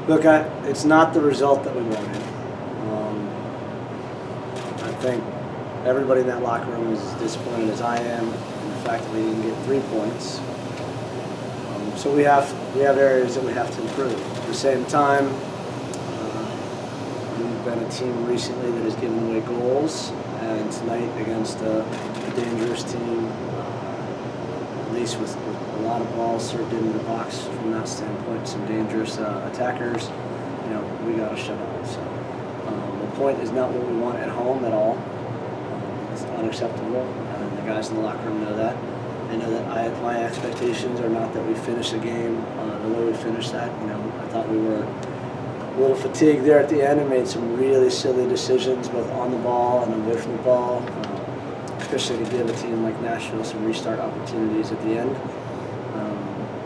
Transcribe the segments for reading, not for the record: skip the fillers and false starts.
Look, it's not the result that we wanted. I think everybody in that locker room is as disappointed as I am in the fact that we didn't get 3 points. So we have areas that we have to improve. At the same time, we've been a team recently that has given away goals, and tonight against a dangerous team, at least with a lot of balls served into the box from that standpoint, some dangerous attackers, we got to shut out. So the point is not what we want at home at all. It's unacceptable, and the guys in the locker room know that. They know that my expectations are not that we finish a game the way we finished that. I thought we were a little fatigued there at the end and made some really silly decisions both on the ball and away from the ball, especially to give a team like Nashville some restart opportunities at the end.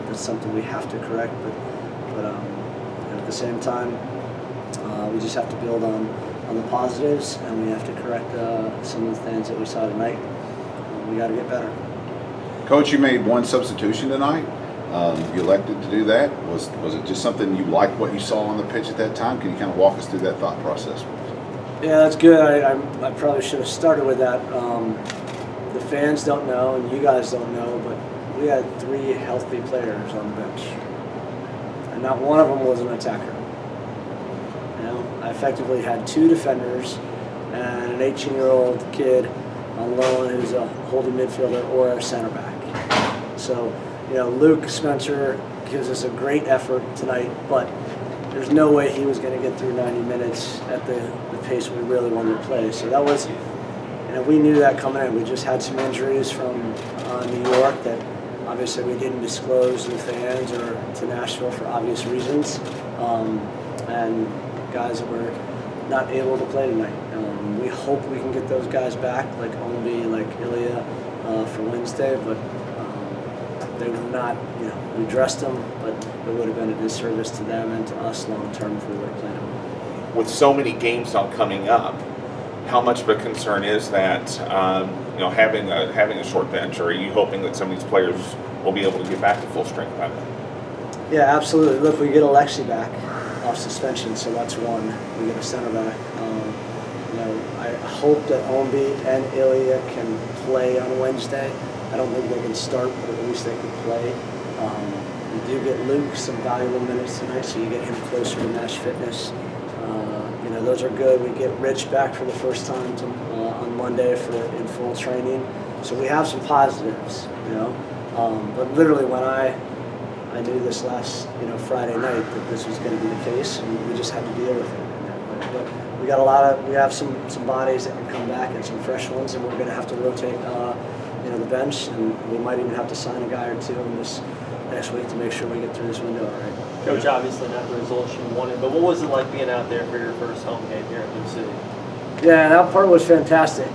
That's something we have to correct, but at the same time, we just have to build on the positives, and we have to correct some of the things that we saw tonight. We got to get better. Coach, you made one substitution tonight. You elected to do that. Was it just something you liked what you saw on the pitch at that time? Can you kind of walk us through that thought process? Yeah, that's good. I probably should have started with that. The fans don't know, and you guys don't know, but we had 3 healthy players on the bench, and not one of them was an attacker. I effectively had 2 defenders and an 18-year-old kid on loan who's a holding midfielder or a center back. So, Luke Spencer gives us a great effort tonight, but there's no way he was going to get through 90 minutes at the pace we really wanted to play. So that was, we knew that coming in. We just had some injuries from New York that obviously we didn't disclose to the fans or to Nashville for obvious reasons, and guys that were not able to play tonight. We hope we can get those guys back, like Ombi, like Ilya, for Wednesday, but they were not, we dressed them, but it would have been a disservice to them and to us long term if we would have played them. With so many games now coming up, how much of a concern is that, having a short bench, or are you hoping that some of these players will be able to get back to full strength by then? Yeah, absolutely. Look, we get Alexi back off suspension, so that's one. We get a center back. I hope that Ombi and Ilya can play on Wednesday. I don't think they can start, but at least they can play. You do get Luke some valuable minutes tonight, so you get him closer to match fitness. Those are good. We get Rich back for the first time on Monday in full training. So we have some positives, But literally when I knew this last, Friday night that this was going to be the case, and we just had to deal with it. But we got we have some bodies that can come back and some fresh ones, and we're going to have to rotate, the bench, and we might even have to sign a guy or 2 in this next week to make sure we get through this window all right. Coach, obviously not the results you wanted, but what was it like being out there for your first home game here at LouCity? Yeah, that part was fantastic.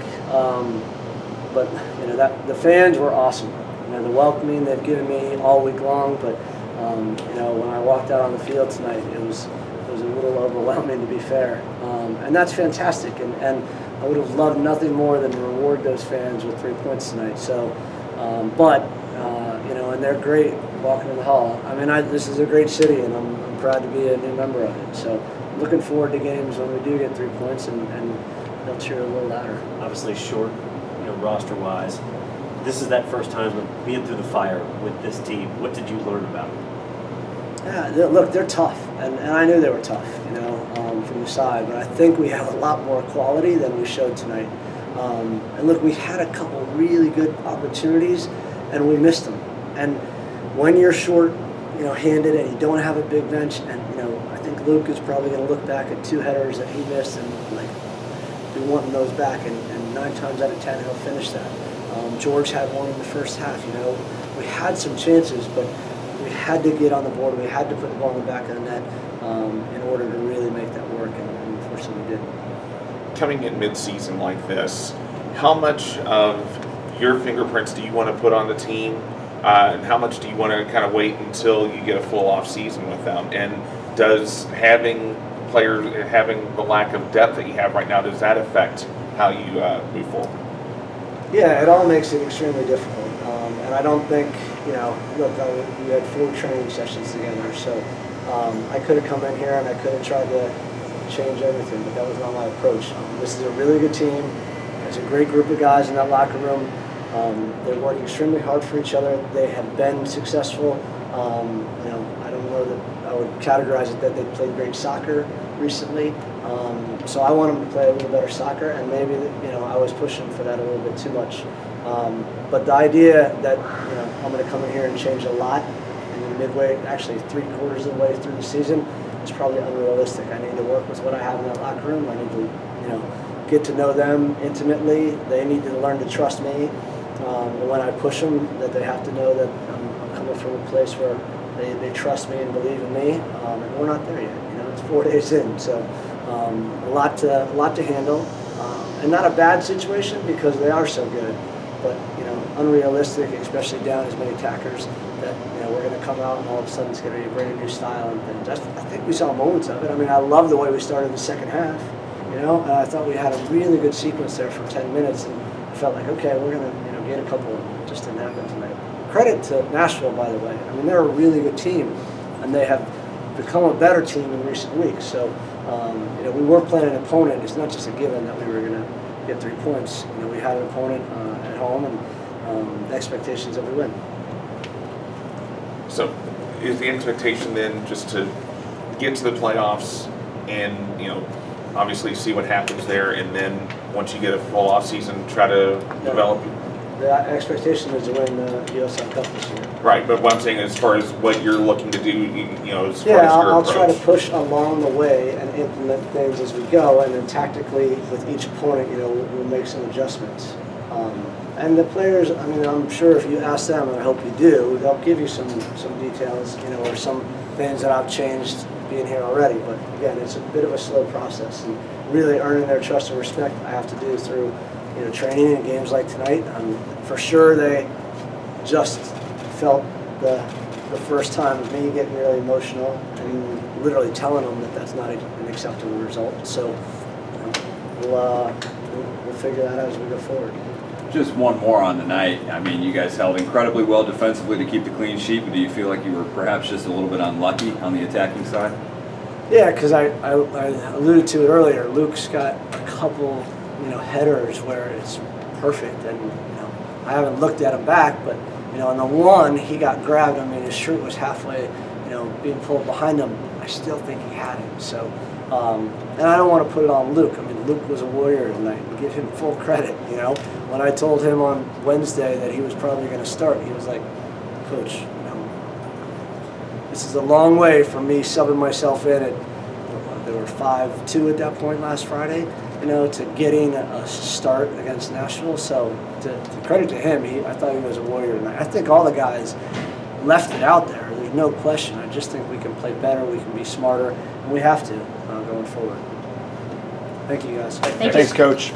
But the fans were awesome. The welcoming they've given me all week long, but when I walked out on the field tonight, it was a little overwhelming, to be fair. And that's fantastic, and I would have loved nothing more than to reward those fans with 3 points tonight. So, and they're great walking in the hall. This is a great city, and I'm proud to be a new member of it. So, I'm looking forward to games when we do get 3 points, and they'll cheer a little louder. Obviously short, roster-wise. This is that first time being through the fire with this team. What did you learn about them? Yeah, look, they're tough, and I knew they were tough, from the side. But I think we have a lot more quality than we showed tonight. And look, we had a couple really good opportunities, and we missed them. And when you're short-handed and you don't have a big bench, and I think Luke is probably going to look back at 2 headers that he missed and be wanting those back, and 9 times out of 10 he'll finish that. George had one in the first half. We had some chances, but we had to get on the board. We had to put the ball in the back of the net in order to really make that work, and unfortunately we didn't. Coming in mid-season like this, how much of your fingerprints do you want to put on the team, and how much do you want to kind of wait until you get a full off season with them? And does having the lack of depth that you have right now, does that affect how you move forward? Yeah, it all makes it extremely difficult, and I don't think, look, we had 4 training sessions together, so I could have come in here and I could have tried to change everything, but that was not my approach. This is a really good team. There's a great group of guys in that locker room. They're working extremely hard for each other. They have been successful. You know, I don't know that I would categorize it that they played great soccer recently. So I want them to play a little better soccer, and maybe, you know, I was pushing for that a little bit too much. But the idea that, you know, I'm going to come in here and change a lot in the midway, actually 3/4 of the way through the season, is probably unrealistic. I need to work with what I have in that locker room. I need to, you know, get to know them intimately. They need to learn to trust me. And when I push them, that they have to know that I'm coming from a place where they trust me and believe in me. And we're not there yet. You know, it's 4 days in, so a lot to handle. And not a bad situation because they are so good, but, you know, unrealistic, especially down as many attackers, that, you know, we're going to come out and all of a sudden it's going to be a brand new style and things. I think we saw moments of it. I mean, I love the way we started the second half, you know, and I thought we had a really good sequence there for 10 minutes, and I felt like, okay, we're going to, you know, get a couple. It just didn't happen tonight. Credit to Nashville, by the way. I mean, they're a really good team, and they have become a better team in recent weeks. So, you know, we were playing an opponent. It's not just a given that we were going to get 3 points. You know, we had an opponent at home, and the expectations that we win. So is the expectation then just to get to the playoffs and, you know, obviously see what happens there, and then once you get a full off season, try to develop? The expectation is to win the USL Cup this year. Right, but what I'm saying as far as what you're looking to do, you know, as far as your I'll approach. try to push along the way and implement things as we go, and then tactically with each opponent, you know, we'll make some adjustments. And the players, I mean, I'm sure if you ask them, and I hope you do, they'll give you some details, you know, or some things that I've changed being here already. But again, it's a bit of a slow process, and really earning their trust and respect I have to do through, you know, training and games like tonight. For sure, they just felt the first time of me getting really emotional and literally telling them that that's not an acceptable result. So, you know, we'll figure that out as we go forward. Just one more on the night. I mean, you guys held incredibly well defensively to keep the clean sheet, but do you feel like you were perhaps just a little bit unlucky on the attacking side? Yeah, because I alluded to it earlier. Luke's got a couple, you know, headers where it's perfect, and, you know, I haven't looked at him back, but, you know, on the one he got grabbed. I mean, his shirt was halfway, you know, being pulled behind him. I still think he had him. So, and I don't want to put it on Luke. I mean, Luke was a warrior tonight, and give him full credit. You know, when I told him on Wednesday that he was probably going to start, he was like, "Coach, you know, this is a long way from me subbing myself in at, there were 5-2 at that point last Friday, you know, to getting a start against Nashville." So to credit to him, I thought he was a warrior tonight. I think all the guys left it out there. There's no question. I just think we can play better, we can be smarter, and we have to going forward. Thank you, guys. Thanks, Coach.